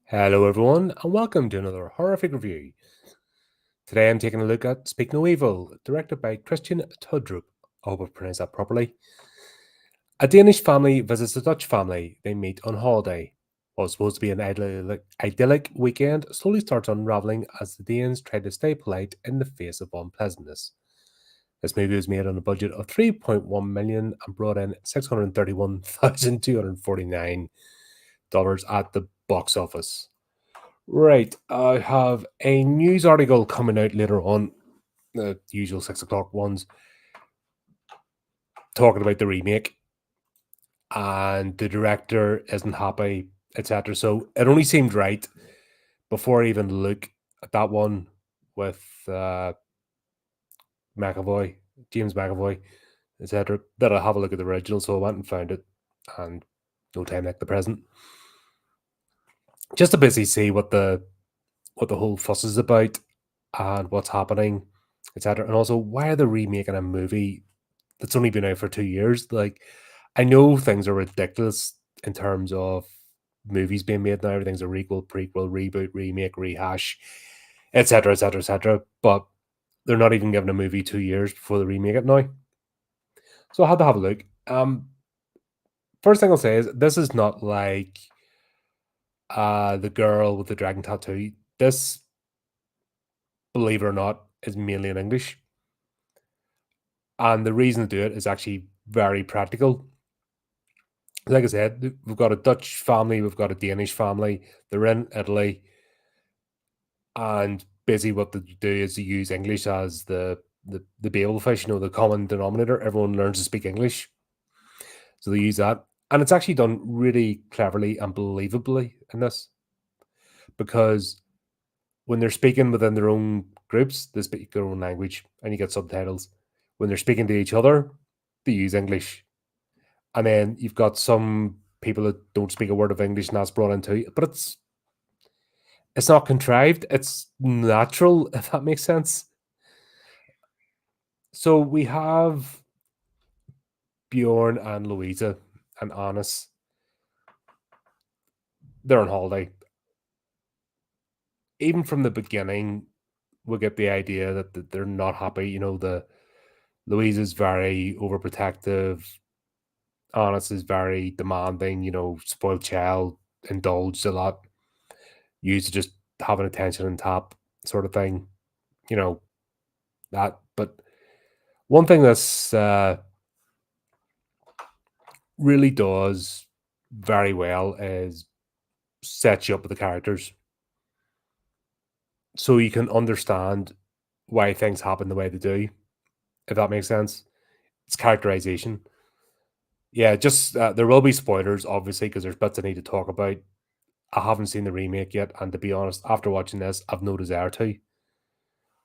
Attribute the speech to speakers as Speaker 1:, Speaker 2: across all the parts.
Speaker 1: Hello, everyone, and welcome to another horrific review. Today I'm taking a look at Speak No Evil, directed by Christian Tafdrup. I hope I pronounced that properly. A Danish family visits a Dutch family they meet on holiday. What's supposed to be an idyllic weekend slowly starts unraveling as the Danes try to stay polite in the face of unpleasantness. This movie was made on a budget of 3.1 million and brought in $631,249 at the box office. Right, I have a news article coming out later on, the usual 6 o'clock ones, talking about the remake, and the director isn't happy, etc. So it only seemed right before I even look at that one with McAvoy, James McAvoy, etc., that I have a look at the original. So I went and found it, and no time like the present, just to basically see what the whole fuss is about and what's happening, etc. And also, why are they remaking a movie that's only been out for 2 years? Like, I know things are ridiculous in terms of movies being made now. Everything's a requel, prequel, reboot, remake, rehash, etc., etc., etc. But they're not even giving a movie 2 years before they remake it now. So I had to have a look. First thing I'll say is this is not like the girl with the dragon tattoo. This, believe it or not, is mainly in English. And the reason to do it is actually very practical. Like I said, we've got a Dutch family, we've got a Danish family, they're in Italy, and basically what they do is they use English as the Babel fish, the common denominator. Everyone learns to speak English. So they use that. And it's actually done really cleverly and believably in this, because when they're speaking within their own groups, they speak their own language and you get subtitles. When they're speaking to each other, they use English. And then you've got some people that don't speak a word of English and that's brought into it. But it's not contrived, it's natural, if that makes sense. So we have Bjorn and Louisa and Annis. They're on holiday. Even from the beginning, we get the idea that they're not happy. The Louisa's very overprotective. Annis is very demanding, spoiled child, indulged a lot, used to just having attention on tap sort of thing, that. But one thing that's really does very well is set you up with the characters so you can understand why things happen the way they do, if that makes sense. It's characterization. Yeah, just there will be spoilers, obviously, because there's bits I need to talk about. I haven't seen the remake yet, and to be honest, after watching this, I've no desire to.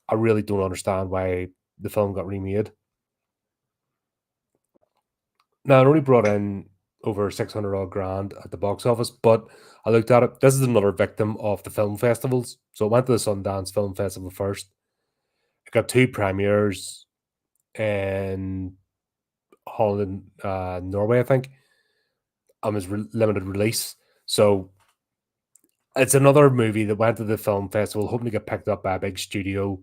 Speaker 1: I really don't understand why the film got remade. Now, it only brought in over 600 odd grand at the box office, but I looked at it. This is another victim of the film festivals. So it went to the Sundance Film Festival first. It got two premieres in Holland, Norway, I think, and was limited release. So it's another movie that went to the film festival, hoping to get picked up by a big studio.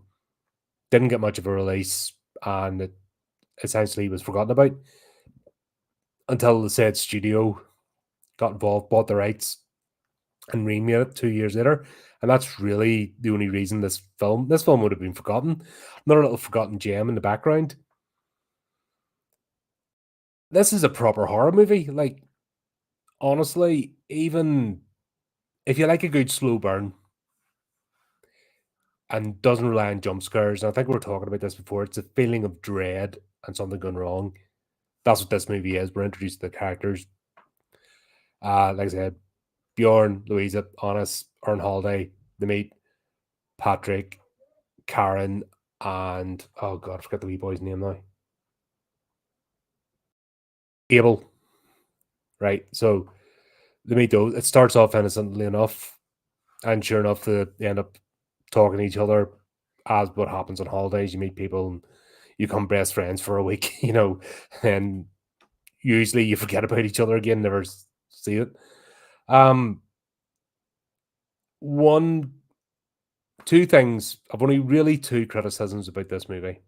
Speaker 1: Didn't get much of a release, and it essentially was forgotten about until the said studio got involved, bought the rights, and remade it 2 years later. And that's really the only reason this film would have been forgotten. Another little forgotten gem in the background. This is a proper horror movie. Like, honestly, even if you like a good slow burn and doesn't rely on jump scares, and I think we were talking about this before, it's a feeling of dread and something going wrong. That's what this movie is. We're introduced to the characters. Like I said, Bjorn, Louisa, Honest, are on holiday. They meet Patrick, Karen, and oh god, I forget the wee boy's name now. Abel. Right. So they meet those. It starts off innocently enough, and sure enough, they end up talking to each other as what happens on holidays. You meet people and you become best friends for a week, and usually you forget about each other again, never see it. Um, One, two things. I've only really two criticisms about this movie.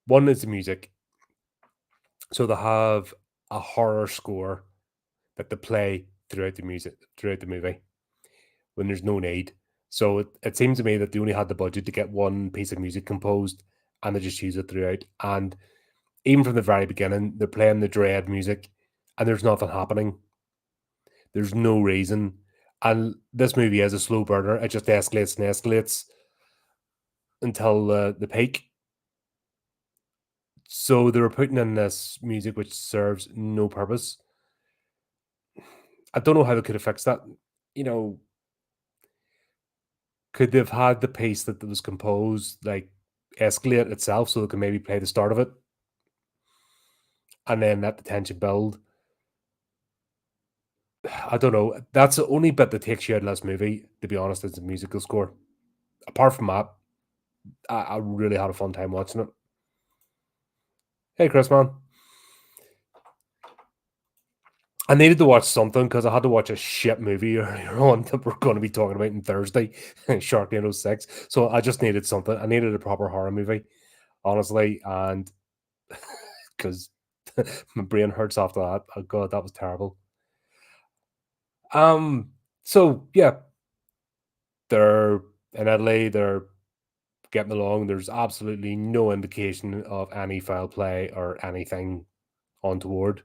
Speaker 1: One is the music. So they have a horror score that they play throughout the movie when there's no need. So it seems to me that they only had the budget to get one piece of music composed and they just use it throughout. And even from the very beginning, they're playing the dread music and there's nothing happening. There's no reason. And this movie is a slow burner. It just escalates and escalates until the peak. So they were putting in this music which serves no purpose. I don't know how they could have fixed that. You know, could they have had the piece that was composed like escalate itself so they could maybe play the start of it and then let the tension build? I don't know. That's the only bit that takes you out of this movie, to be honest, is the musical score. Apart from that, I really had a fun time watching it. Hey, Chris, man. I needed to watch something because I had to watch a shit movie earlier on that we're going to be talking about on Thursday, Sharknado 6. So I just needed something. I needed a proper horror movie, honestly. And because my brain hurts after that. Oh, God, that was terrible. So yeah, they're in Italy, they're getting along. There's absolutely no indication of any foul play or anything untoward.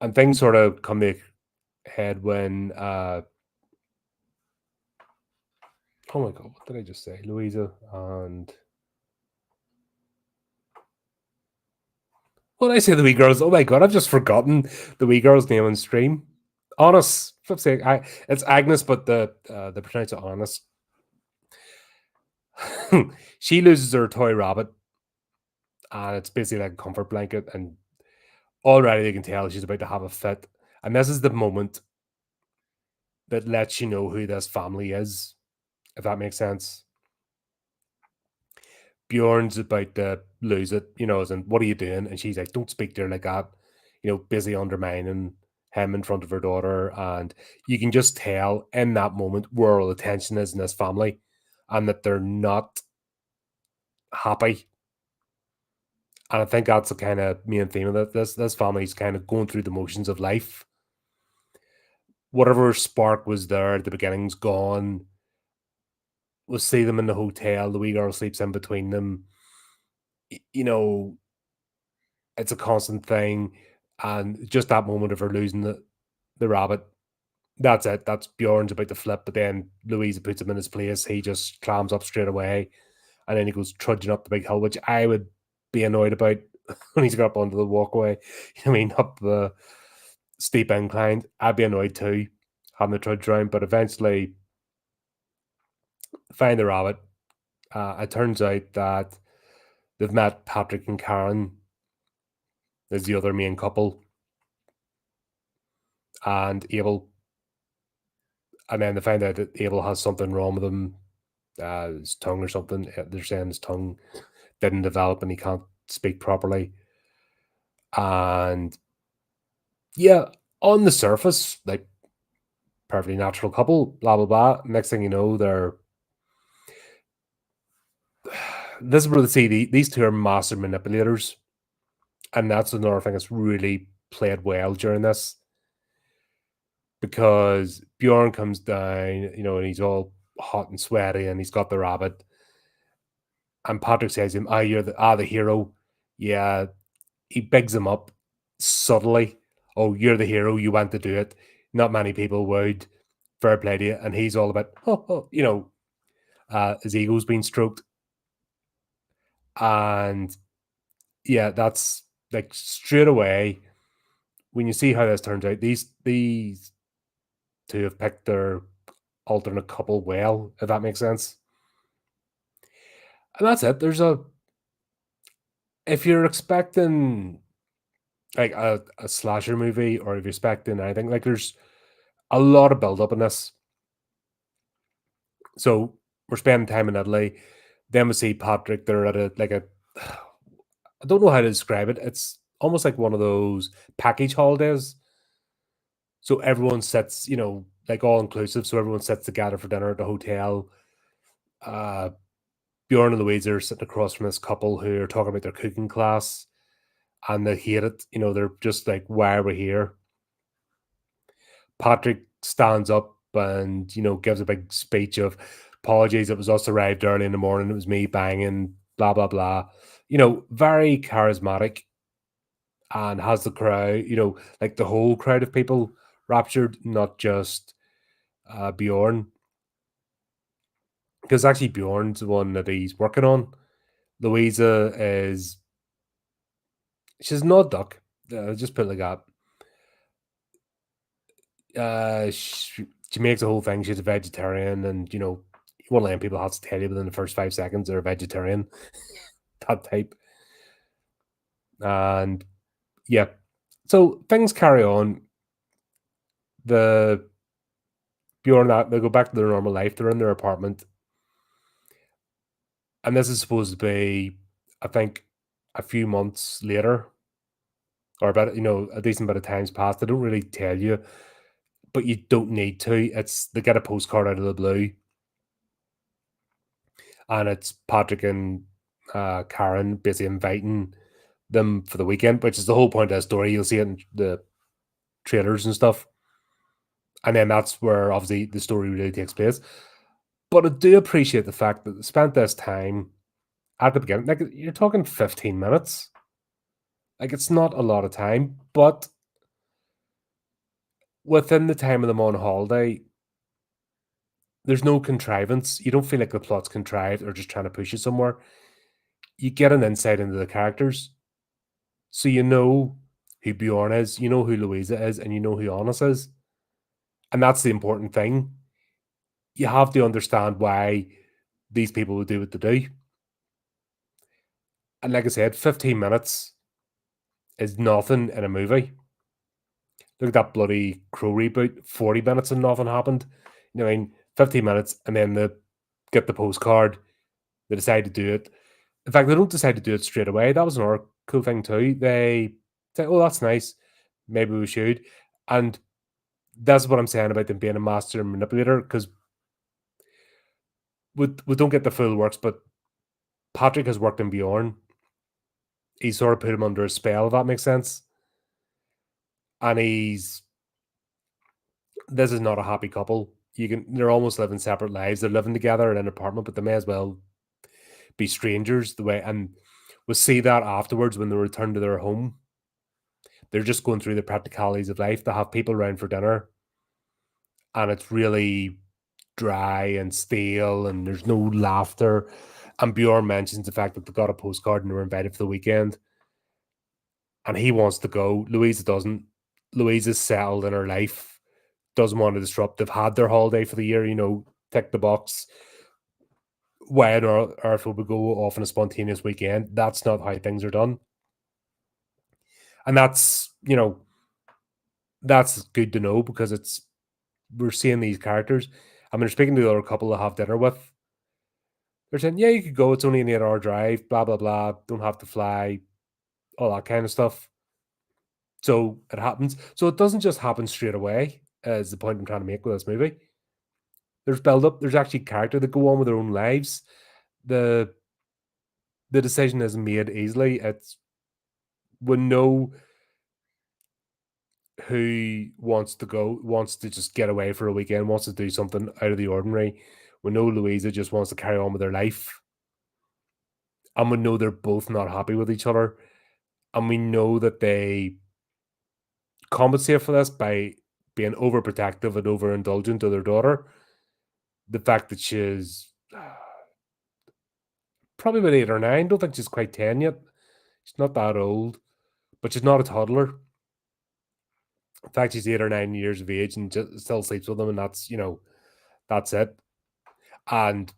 Speaker 1: And things sort of come to a head when oh my God, what did I just say? Louisa and what did I say the wee girls? Oh my God, I've just forgotten the wee girl's name on stream. Honest, flip's sake, it's Agnes, but they pronounce it Honest. She loses her toy rabbit, and it's basically like a comfort blanket, and already you can tell she's about to have a fit. And this is the moment that lets you know who this family is, if that makes sense. Bjorn's about to lose it, as in, what are you doing? And she's like, don't speak to her like that, busy undermining him in front of her daughter. And you can just tell in that moment where all the tension is in this family and that they're not happy. And I think that's the kind of main theme of it. This family's kind of going through the motions of life. Whatever spark was there at the beginning's gone. We'll see them in the hotel. The wee girl sleeps in between them. You know, it's a constant thing. And just that moment of her losing the rabbit, that's it. That's Bjorn's about to flip, but then Louisa puts him in his place. He just clams up straight away. And then he goes trudging up the big hill, which I would be annoyed about when he's got up onto the walkway. I mean, up the steep incline. I'd be annoyed too, having to trudge around. But eventually, find the rabbit. It turns out that they've met Patrick and Karen as the other main couple, and Abel. And then they find out that Abel has something wrong with him, his tongue or something. They're saying his tongue didn't develop and he can't speak properly. And yeah, on the surface, like perfectly natural couple, blah blah blah. Next thing you know, they're this is where they see these two are master manipulators, and that's another thing that's really played well during this because Bjorn comes down, and he's all hot and sweaty, and he's got the rabbit, and Patrick says to him, "Ah, you're the hero." Yeah, he bigs him up subtly. Oh, you're the hero. You want to do it. Not many people would. Fair play to you. And he's all about, his ego's being stroked. And yeah, that's like straight away when you see how this turns out. These two have picked their alternate couple well, if that makes sense. And that's it. If you're expecting like a slasher movie, or if you're expecting anything, like there's a lot of build up in this. So we're spending time in Italy. Then we see Patrick. They're at a I don't know how to describe it. It's almost like one of those package holidays. So everyone sits, like all inclusive, so everyone sits together for dinner at the hotel. Uh, Bjorn and Louise are sitting across from this couple who are talking about their cooking class, and they hate it. They're just like, "Why are we here?" Patrick stands up and gives a big speech of apologies. It was us arrived early in the morning. It was me banging. Blah blah blah. Very charismatic and has the crowd. Like the whole crowd of people raptured, not just Bjorn, because actually Bjorn's the one that he's working on. Louisa is she's not duck. Just put it like that. She makes the whole thing. She's a vegetarian, and one of them people has to tell you within the first 5 seconds they're a vegetarian. That type, and yeah. So things carry on. The Bjorn that they go back to their normal life. They're in their apartment, and this is supposed to be, I think, a few months later, or about a decent bit of time's passed. They don't really tell you, but you don't need to. It's they get a postcard out of the blue, and it's Patrick and Karen basically inviting them for the weekend, which is the whole point of the story. You'll see it in the trailers and stuff, and then that's where obviously the story really takes place. But I do appreciate the fact that they spent this time at the beginning. Like you're talking 15 minutes. Like it's not a lot of time, but within the time of them on holiday, there's no contrivance. You don't feel like the plot's contrived or just trying to push you somewhere. You get an insight into the characters. So you know who Bjorn is, you know who Louisa is, and you know who Honest is. And that's the important thing. You have to understand why these people would do what they do. And like I said, 15 minutes is nothing in a movie. Look at that bloody Crow reboot, 40 minutes and nothing happened. 15 minutes, and then they get the postcard. They decide to do it. In fact, they don't decide to do it straight away. That was another cool thing too. They say, "Oh, that's nice. Maybe we should." And that's what I'm saying about them being a master manipulator, because we don't get the full works, but Patrick has worked in Bjorn. He sort of put him under a spell, if that makes sense. And this is not a happy couple. They're almost living separate lives. They're living together in an apartment, but they may as well be strangers the way, and we'll see that afterwards when they return to their home. They're just going through the practicalities of life. They have people around for dinner, and it's really dry and stale, and there's no laughter. And Bjorn mentions the fact that they got a postcard and they were invited for the weekend, and he wants to go. Louisa doesn't. Louisa's settled in her life, doesn't want to disrupt. They've had their holiday for the year, tick the box. Why on earth would we go off on a spontaneous weekend? That's not how things are done. And that's good to know, because we're seeing these characters. I mean, they're speaking to the other couple to have dinner with. They're saying, yeah, you could go. It's only an 8-hour drive, blah, blah, blah. Don't have to fly, all that kind of stuff. So it happens. So it doesn't just happen straight away, is the point I'm trying to make with this movie. There's build up. There's actually character that go on with their own lives. The decision isn't made easily. It's we know who wants to go, wants to just get away for a weekend, wants to do something out of the ordinary. We know Louisa just wants to carry on with her life. And we know they're both not happy with each other. And we know that they compensate for this by being overprotective and overindulgent to their daughter. The fact that she's probably about 8 or 9, don't think she's quite 10 yet. She's not that old, but she's not a toddler. In fact, she's 8 or 9 years of age and just still sleeps with them, and that's it. And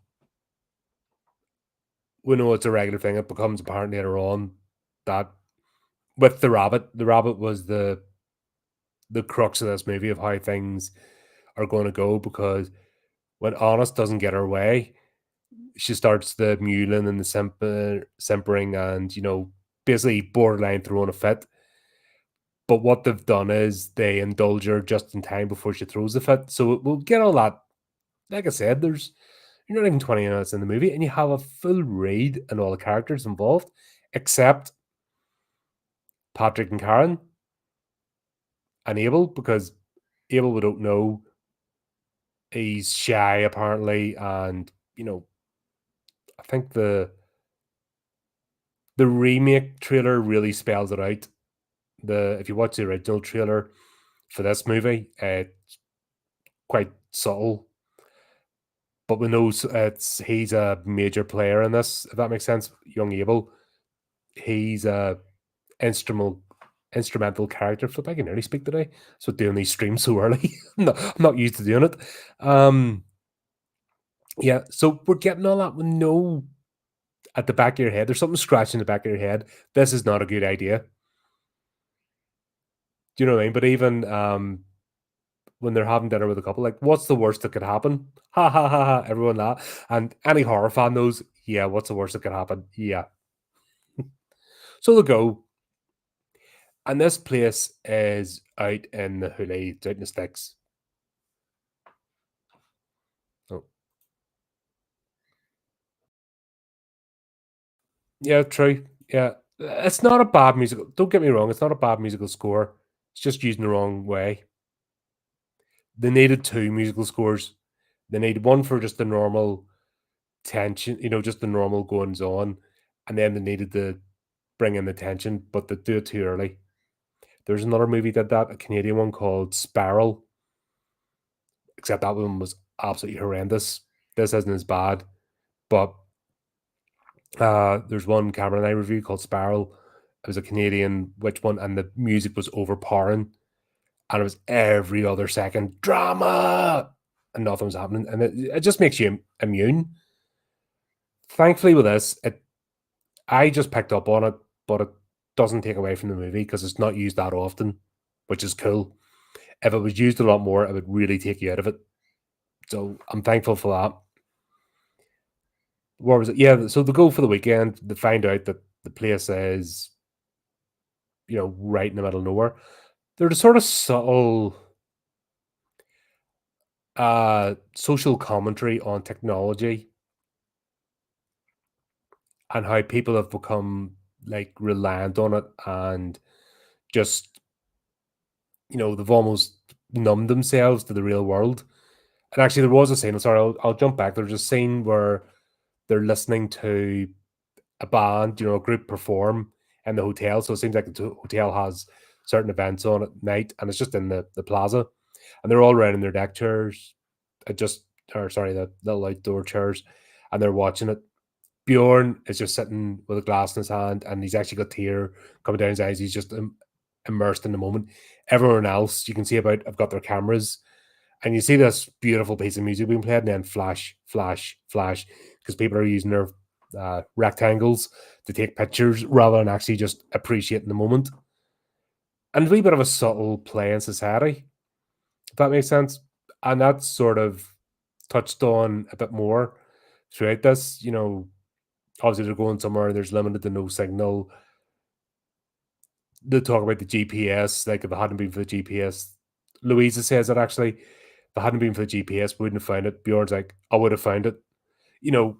Speaker 1: we know it's a regular thing. It becomes apparent later on that with the rabbit was the crux of this movie of how things are going to go, because when Honest doesn't get her way, she starts the mewling and the simpering and basically borderline throwing a fit. But what they've done is they indulge her just in time before she throws the fit. So we'll get all that. Like I said, there's you're not even 20 minutes in the movie, and you have a full read and all the characters involved, except Patrick and Karen and Abel, because Abel we don't know. He's shy apparently, and I think the remake trailer really spells it out. The If you watch the original trailer for this movie, it's quite subtle, but we know he's a major player in this. If that makes sense, young Abel, he's a instrumental character. Flip, I can nearly speak today. So doing these streams so early, I'm not used to doing it. Yeah, so we're getting all that. We know at the back of your head, there's something scratching the back of your head. This is not a good idea. Do you know what I mean? But even when they're having dinner with a couple, like, what's the worst that could happen? Ha ha ha ha! Everyone laugh, and any horror fan knows. Yeah, what's the worst that could happen? Yeah. So they go, and this place is out in the hoolie, it's out in the sticks. Oh, yeah, true. Yeah, it's not a bad musical. Don't get me wrong; it's not a bad musical score. It's just used in the wrong way. They needed two musical scores. They needed one for just the normal tension, just the normal goings on, and then they needed to bring in the tension, but they do it too early. There's another movie that a Canadian one called Spiral, except that one was absolutely horrendous. This isn't as bad, but there's one Cameron and I review called Spiral. It was a Canadian witch one, and the music was overpowering, and it was every other second drama, and nothing was happening, and it just makes you immune. Thankfully, with this, I just picked up on it, but it doesn't take away from the movie because it's not used that often, which is cool. If it was used a lot more, it would really take you out of it. So I'm thankful for that. Where was it? Yeah, so they go for the weekend. They find out that the place is, right in the middle of nowhere. There's a sort of subtle social commentary on technology and how people have become like reliant on it and just, they've almost numbed themselves to the real world. And actually, there was a scene. I'm sorry, I'll jump back. There's a scene where they're listening to a band, a group perform in the hotel. So it seems like the hotel has certain events on at night, and it's just in the plaza, and they're all around in their deck chairs, or sorry, the little outdoor chairs, and they're watching it. Bjorn is just sitting with a glass in his hand, and he's actually got tear coming down his eyes. He's just immersed in the moment. Everyone else, you can see about, have got their cameras, and you see this beautiful piece of music being played, and then flash, flash, flash, because people are using their rectangles to take pictures rather than actually just appreciating the moment. And a wee bit of a subtle play in society, if that makes sense. And that's sort of touched on a bit more throughout this. Obviously they're going somewhere, there's limited to no signal. They talk about the GPS, like if it hadn't been for the GPS, Louisa says that actually, if it hadn't been for the GPS, we wouldn't have found it. Bjorn's like, I would have found it. You know,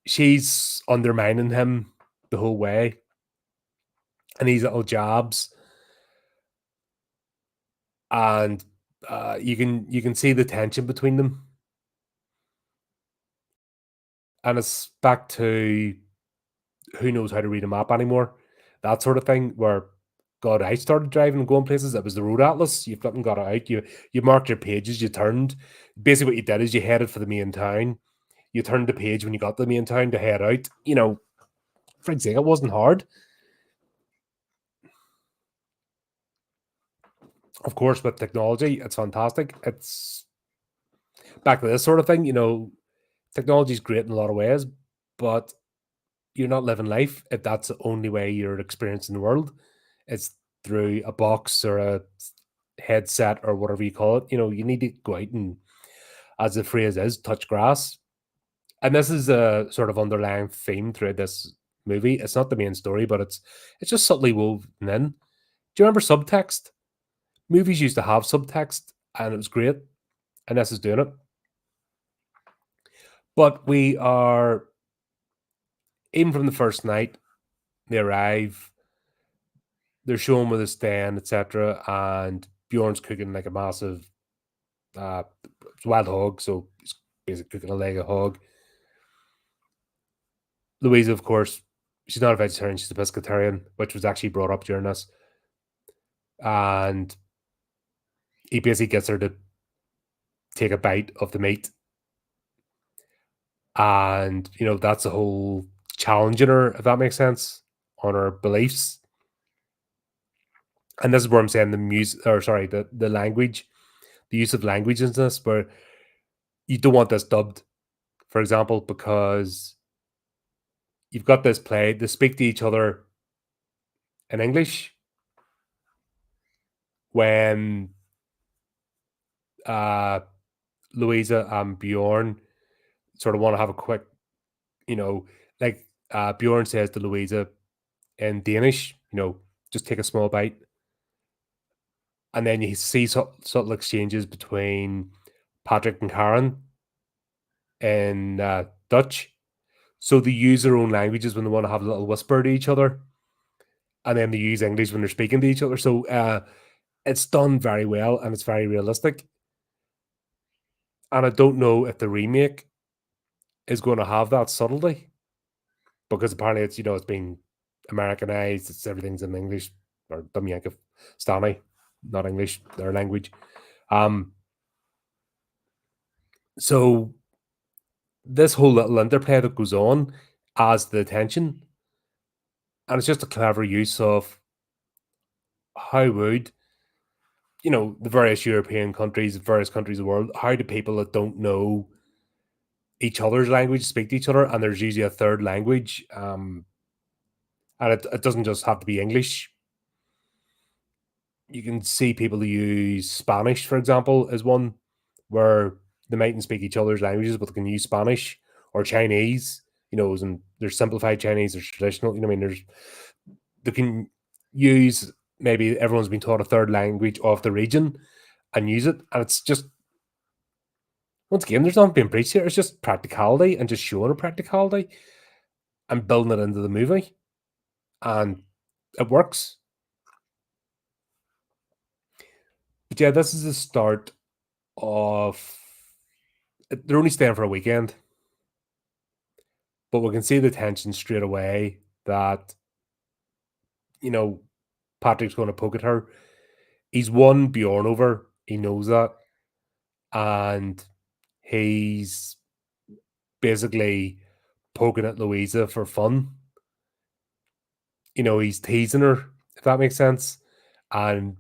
Speaker 1: she's undermining him the whole way, and these little jabs, and you can see the tension between them, and it's back to who knows how to read a map anymore, that sort of thing. Where God, I started driving and going places. It was the road atlas. You've gotten got it out. You marked your pages. You turned. Basically, what you did is you headed for the main town. You turned the page when you got to the main town to head out. For example, it wasn't hard. Of course, with technology, it's fantastic. It's back to this sort of thing. Technology is great in a lot of ways, but you're not living life if that's the only way you're experiencing the world. It's through a box or a headset or whatever you call it. You need to go out and, as the phrase is, touch grass. And this is a sort of underlying theme throughout this movie. It's not the main story, but it's just subtly woven in. Do you remember subtext? Movies used to have subtext, and it was great, and this is doing it. But we are, even from the first night, they arrive, they're showing where they stand, etc. And Bjorn's cooking like a massive uh, wild hog, so he's basically cooking a leg of hog. Louisa, of course, she's not a vegetarian; she's a pescatarian, which was actually brought up during this. And he basically gets her to take a bite of the meat, and that's a whole challenging her, if that makes sense, on her beliefs. And this is where I'm saying the music, or sorry, the language, the use of language in this, where you don't want this dubbed, for example, because you've got this play, they speak to each other in English when uh, Louisa and Bjorn sort of want to have a quick, you know, like Bjorn says to Louisa in Danish, just take a small bite. And then you see subtle exchanges between Patrick and Karen in Dutch. So they use their own languages when they want to have a little whisper to each other. And then they use English when they're speaking to each other. So it's done very well and it's very realistic. And I don't know if the remake is going to have that subtlety, because apparently it's being Americanized. It's everything's in English, or Dumyanka Stani, not English, their language. So this whole little interplay that goes on adds the tension, and it's just a clever use of how would the various European countries, various countries of the world, how do people that don't know each other's language speak to each other, and there's usually a third language, and it doesn't just have to be English. You can see people who use Spanish, for example, as one where they mightn't speak each other's languages, but they can use Spanish, or Chinese. And there's simplified Chinese, there's traditional. I mean, they can use, maybe everyone's been taught a third language of the region and use it, and it's just, once again, there's nothing being preached here. It's just practicality and just showing a practicality and building it into the movie, and it works. But yeah, this is the start of. They're only staying for a weekend, but we can see the tension straight away that Patrick's going to poke at her. He's won Bjorn over. He knows that, and he's basically poking at Louisa for fun. He's teasing her, if that makes sense, and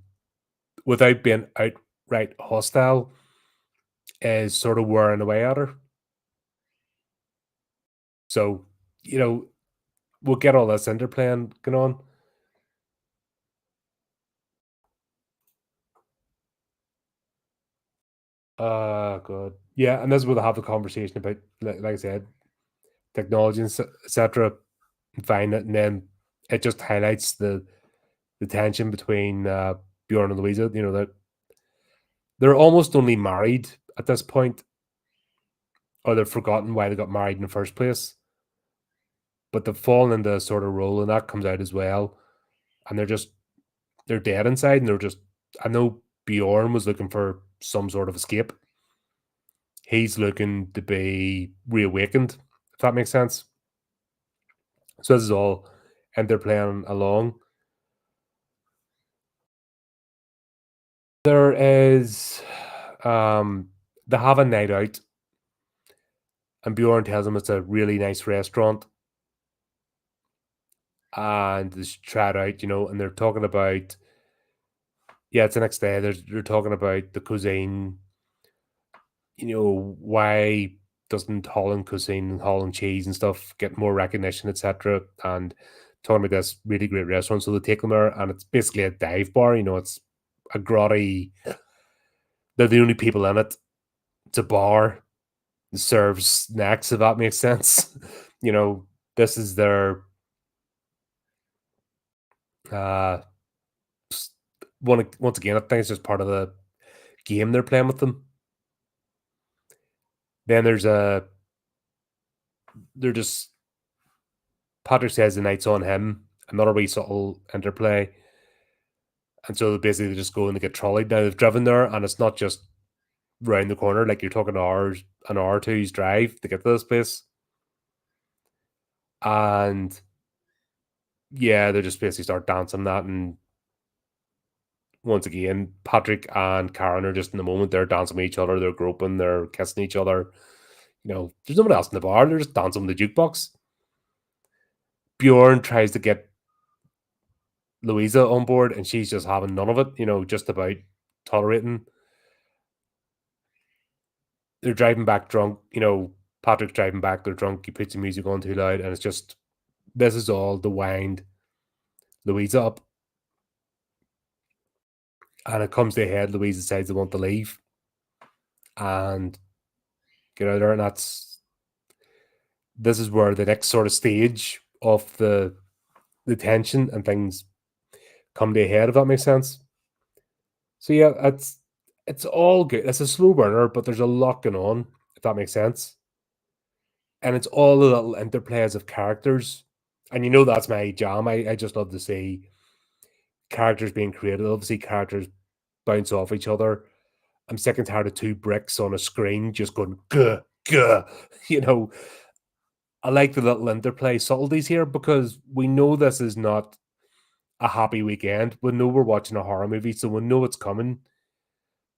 Speaker 1: without being outright hostile, is sort of wearing away at her. So, we'll get all this interplay going on. Good. Yeah, and this is where they have the conversation about, like I said, technology and etc. And find it, and then it just highlights the tension between Bjorn and Louisa. That they're almost only married at this point, or they've forgotten why they got married in the first place. But they've fallen into a sort of role, and that comes out as well. And they're dead inside, and they're just. I know Bjorn was looking for some sort of escape. He's looking to be reawakened, if that makes sense. So this is all, and they're playing along. There is, they have a night out, and Bjorn tells them it's a really nice restaurant, and they should try it out, and they're talking about, yeah, it's the next day. They're talking about the cuisine, why doesn't Holland cuisine, Holland cheese and stuff get more recognition, etc. And talking about this really great restaurant. So they take them there, and it's basically a dive bar. It's a grotty. They're the only people in it. It's a bar. It serves snacks, if that makes sense. This is their uh once again, I think it's just part of the game they're playing with them. Then they're just Patrick says the night's on him. Another wee subtle interplay. And so basically they just go and they get trolleyed. Now they've driven there, and it's not just round the corner, like you're talking an hour or two's drive to get to this place. And yeah, they just basically start dancing that. And once again, Patrick and Karen are just in the moment. They're dancing with each other, they're groping, they're kissing each other. There's nobody else in the bar, they're just dancing with the jukebox. Bjorn tries to get Louisa on board, and she's just having none of it, just about tolerating. They're driving back drunk, Patrick's driving back, they're drunk, he puts the music on too loud, and it's just, this is all to wind Louisa up. And it comes to a head, Louisa decides they want to leave and get out of there, and this is where the next sort of stage of the tension and things come to a head, if that makes sense. So yeah, it's all good. It's a slow burner, but there's a lot going on, if that makes sense. And it's all the little interplays of characters. And that's my jam. I just love to see characters being created. Obviously, characters bounce off each other. I'm sick and tired of two bricks on a screen just going, guh, guh. I like the little interplay subtleties here, because we know this is not a happy weekend. We know we're watching a horror movie, so we know it's coming.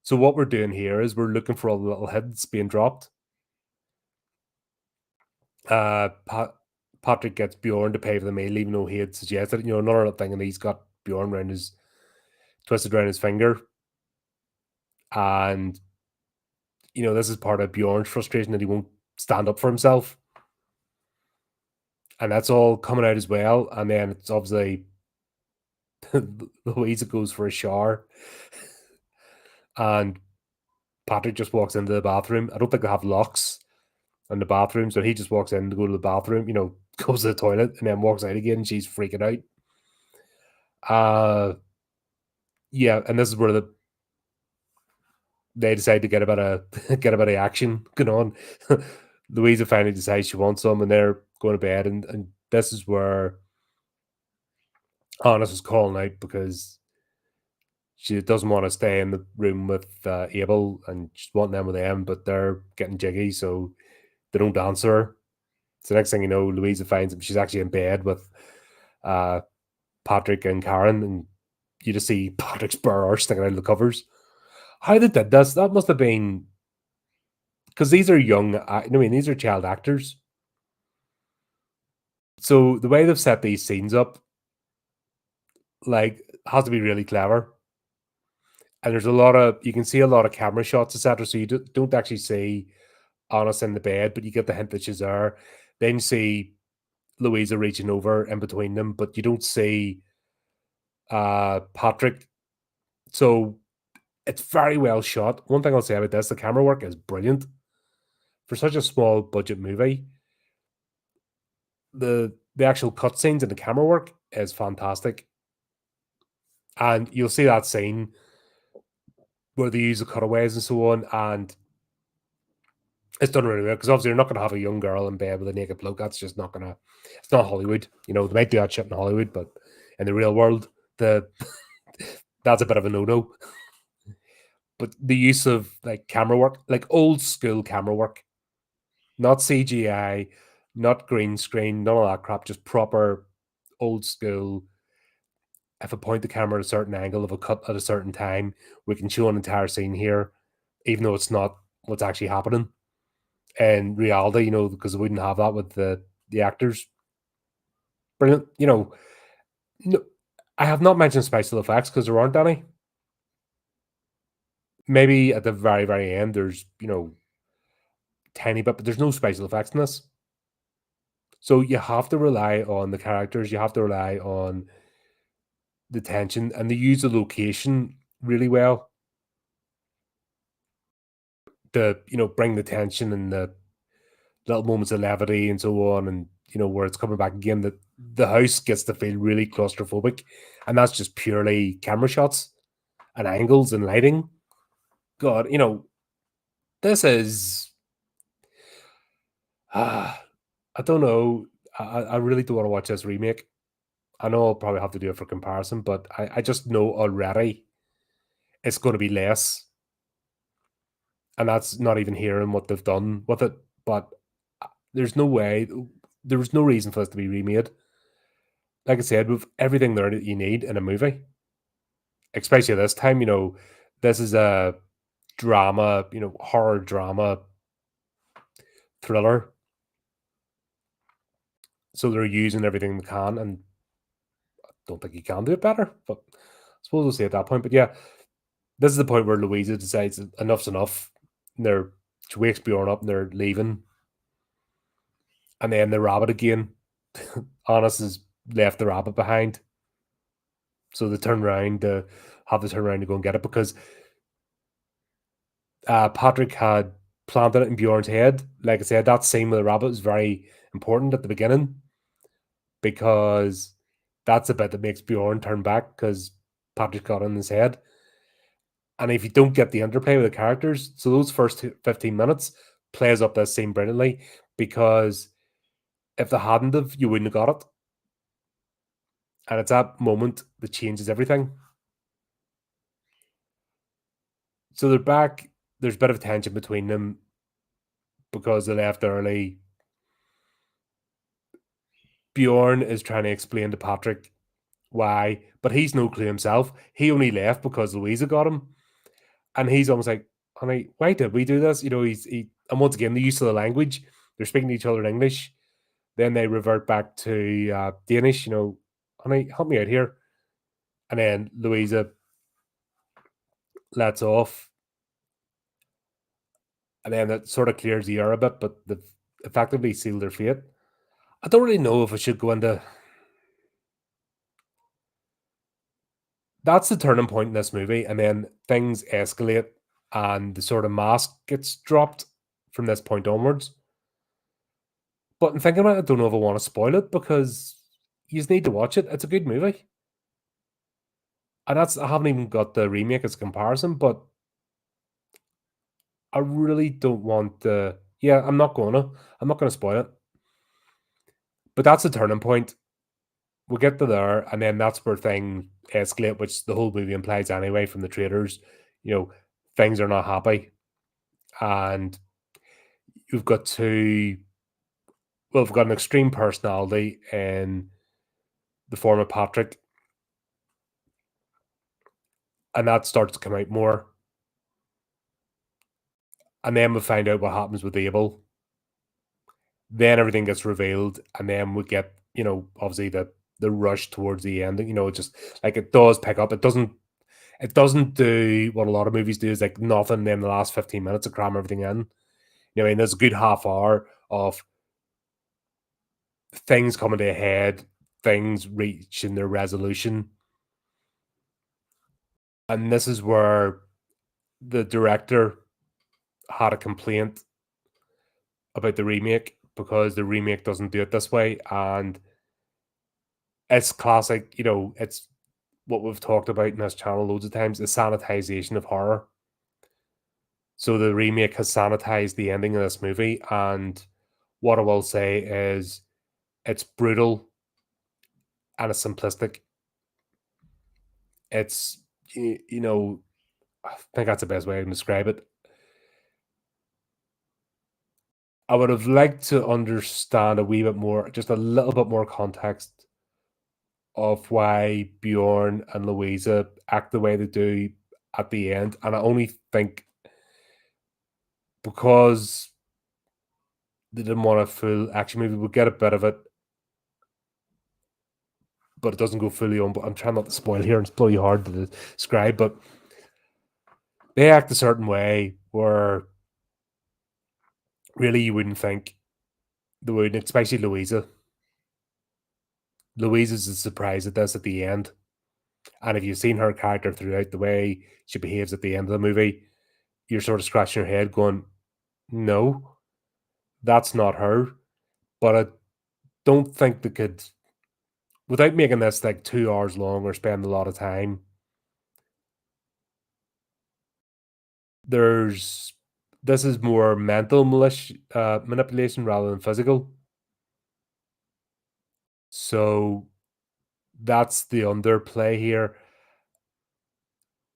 Speaker 1: So what we're doing here is we're looking for all the little hints being dropped. Patrick gets Bjorn to pay for the meal, even though he had suggested it. Another thing, and he's got Bjorn twisted around his finger. And, this is part of Bjorn's frustration that he won't stand up for himself. And that's all coming out as well. And then it's obviously Louisa goes for a shower. And Patrick just walks into the bathroom. I don't think they have locks in the bathroom, so he just walks in to go to the bathroom, goes to the toilet, and then walks out again, and she's freaking out. Yeah, and this is where they decide to get a bit of action going on. Louisa finally decides she wants some, and they're going to bed, and this is where Honest is calling out, because she doesn't want to stay in the room with Abel, and she's wanting them with them, but they're getting jiggy, so they don't answer her. So next thing you know, Louisa finds him. She's actually in bed with Patrick and Karen, and you just see Patrick's bare arse sticking out of the covers. How they did this, that must have been, because these are these are child actors. So the way they've set these scenes up, has to be really clever. And there's you can see a lot of camera shots, etc. So you don't actually see Honest in the bed, but you get the hint that she's there. Then you see Louisa reaching over in between them, but you don't see Patrick. So it's very well shot. One thing I'll say about this, the camera work is brilliant. For such a small budget movie, the actual cutscenes and the camera work is fantastic. And you'll see that scene where they use the cutaways and so on, and it's done really well, because obviously you're not going to have a young girl in bed with a naked bloke. That's just not going to, it's not Hollywood. They might do that shit in Hollywood, but in the real world, that's a bit of a no-no. But the use of camera work, old school camera work, not CGI, not green screen, none of that crap, just proper old school. If I point the camera at a certain angle of a cut at a certain time, we can show an entire scene here, even though it's not what's actually happening in reality, because we wouldn't have that with the actors. Brilliant. No, I have not mentioned special effects because there aren't any. Maybe at the very, very end, there's, tiny bit, but there's no special effects in this. So you have to rely on the characters, you have to rely on the tension, and they use the location really well to, bring the tension and the little moments of levity and so on, and where it's coming back again, that the house gets to feel really claustrophobic, and that's just purely camera shots. and angles and lighting. God, this is I don't know. I really don't want to watch this remake. I know I'll probably have to do it for comparison, but I just know already it's going to be less, and that's not even hearing what they've done with it. But there's no way, there's no reason for this to be remade. Like I said, with everything there that you need in a movie, especially this time, this is a drama, horror drama thriller. So they're using everything they can, and I don't think you can do it better. But I suppose we'll see at that point. But yeah, this is the point where Louisa decides that enough's enough. And she wakes Bjorn up and they're leaving. And then the rabbit again. Honest has left the rabbit behind. So they turn around to have to turn around to go and get it because Patrick had planted it in Bjorn's head. Like I said, that scene with the rabbit was very important at the beginning because that's the bit that makes Bjorn turn back because Patrick got in his head. And if you don't get the interplay with the characters, so those first 15 minutes plays up this scene brilliantly because if they hadn't have, you wouldn't have got it. And it's that moment that changes everything. So they're back. There's a bit of tension between them because they left early. Bjorn is trying to explain to Patrick why, but he's no clue himself. He only left because Louisa got him. And he's almost like, honey, why did we do this? And once again, the use of the language, they're speaking to each other in English. Then they revert back to Danish, honey, help me out here. And then Louisa lets off. And then it sort of clears the air a bit, but they've effectively sealed their fate. I don't really know if I should go into. That's the turning point in this movie, and then things escalate, and the sort of mask gets dropped from this point onwards. But in thinking about it, I don't know if I want to spoil it because you just need to watch it. It's a good movie. And I haven't even got the remake as a comparison, but I really don't want to. Yeah, I'm not gonna. I'm not gonna spoil it. But that's the turning point. We'll get to there, and then that's where things escalate, which the whole movie implies anyway from the trailers. You know, things are not happy. And you've got two. Well, we've got an extreme personality in the form of Patrick, and that starts to come out more. And then we find out what happens with Abel. Then everything gets revealed, and then we get, obviously the rush towards the ending. Just like it does pick up. It doesn't do what a lot of movies do, is like nothing in the last 15 minutes to cram everything in. There's a good half hour of things coming to a head, things reaching their resolution. And this is where the director had a complaint about the remake because the remake doesn't do it this way. And it's classic, it's what we've talked about in this channel loads of times, the sanitization of horror. So the remake has sanitized the ending of this movie. And what I will say is it's brutal and it's simplistic. It's, I think that's the best way I can describe it. I would have liked to understand a wee bit more, just a little bit more context of why Bjorn and Louisa act the way they do at the end. And I only think because they didn't want a full action movie, we'll get a bit of it, but it doesn't go fully on. But I'm trying not to spoil here, and it's bloody hard to describe, but they act a certain way where really you wouldn't think they would, especially Louisa. Louisa's as surprised at this at the end. And if you've seen her character throughout, the way she behaves at the end of the movie, you're sort of scratching your head going, no, that's not her. But I don't think they could, without making this like 2 hours long or spend a lot of time, There's this is more mental manipulation rather than physical. So that's the underplay here.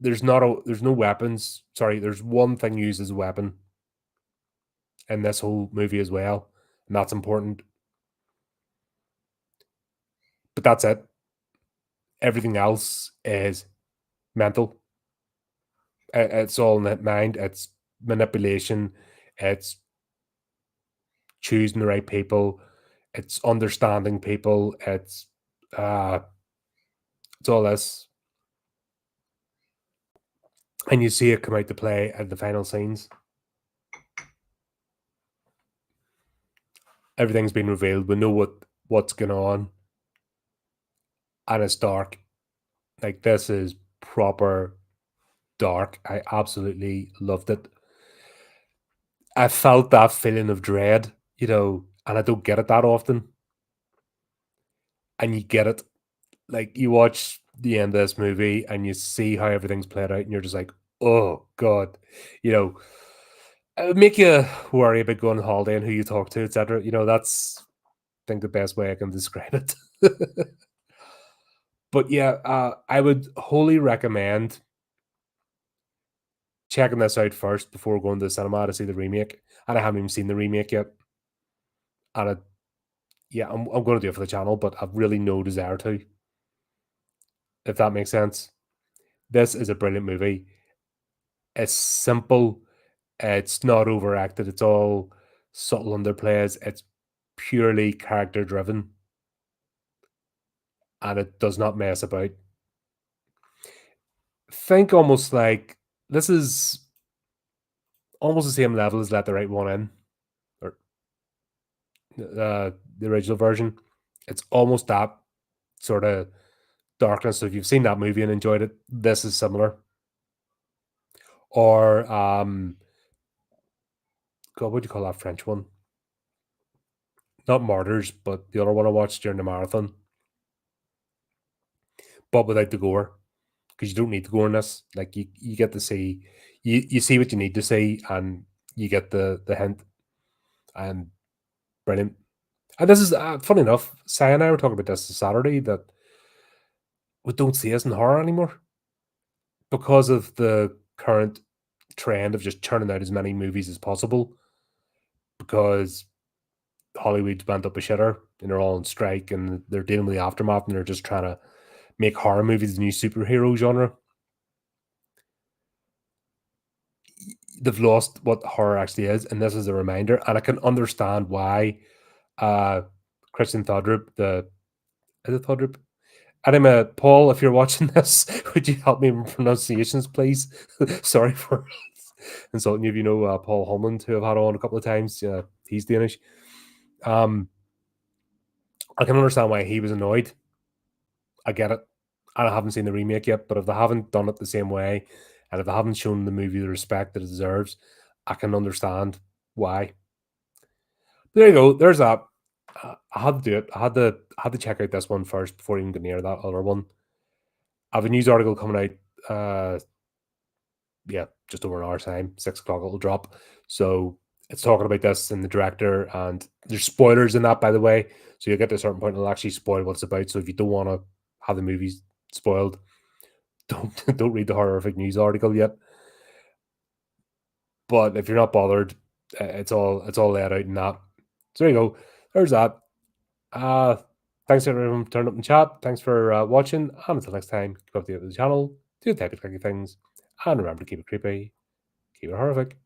Speaker 1: There's no weapons. Sorry, there's one thing used as a weapon in this whole movie as well, and that's important. But that's it. Everything else is mental. It's all in that mind. It's manipulation. It's choosing the right people. It's understanding people. Uh, it's all this, and you see it come out to play at the final scenes. Everything's been revealed. We know what's going on, and it's dark. Like this is proper dark. I absolutely loved it. I felt that feeling of dread, and I don't get it that often. And you get it. Like you watch the end of this movie and you see how everything's played out, and you're just like, oh God. You know, it would make you worry about going on holiday and who you talk to, etc. That's I think the best way I can describe it. But yeah, I would wholly recommend checking this out first before going to the cinema to see the remake. And I haven't even seen the remake yet. And yeah, I'm going to do it for the channel, but I've really no desire to, if that makes sense. This is a brilliant movie. It's simple. It's not overacted. It's all subtle underplays. It's purely character driven, and it does not mess about. Think almost like this is almost the same level as Let the Right One In, or the original version. It's almost that sort of darkness. So if you've seen that movie and enjoyed it, this is similar. Or God, what do you call that French one? Not Martyrs, but the other one I watched during the marathon, but without the gore, because you don't need the gore in this. Like you get to see, you see what you need to see, and you get the hint, and brilliant. And this is funny enough. Si and I were talking about this on Saturday that we don't see us in horror anymore because of the current trend of just churning out as many movies as possible. Because Hollywood's went up a shitter and they're all on strike and they're dealing with the aftermath and they're just trying to make horror movies the new superhero genre. They've lost what horror actually is, and this is a reminder. And I can understand why Christian Tafdrup, is it Tafdrup? Anyway, Paul, if you're watching this, would you help me with pronunciations, please? Sorry for insulting you. If you know Paul Holland, who I've had on a couple of times, he's Danish. I can understand why he was annoyed. I get it. And I haven't seen the remake yet, but if they haven't done it the same way, and if they haven't shown the movie the respect that it deserves, I can understand why. But there you go. There's that. I had to do it. I had to check out this one first before even getting near that other one. I have a news article coming out. Yeah, just over an hour's time. 6 o'clock it'll drop. So it's talking about this and the director, and there's spoilers in that, by the way. So you'll get to a certain point, and it'll actually spoil what it's about. So if you don't want to have the movies spoiled, don't read the horrific news article yet. But if you're not bothered, it's all laid out in that. So there you go. There's that. Uh Thanks everyone for turning up in chat. Thanks for watching, and until next time, keep up to date with the channel, do the type of things, and remember to keep it creepy, keep it horrific.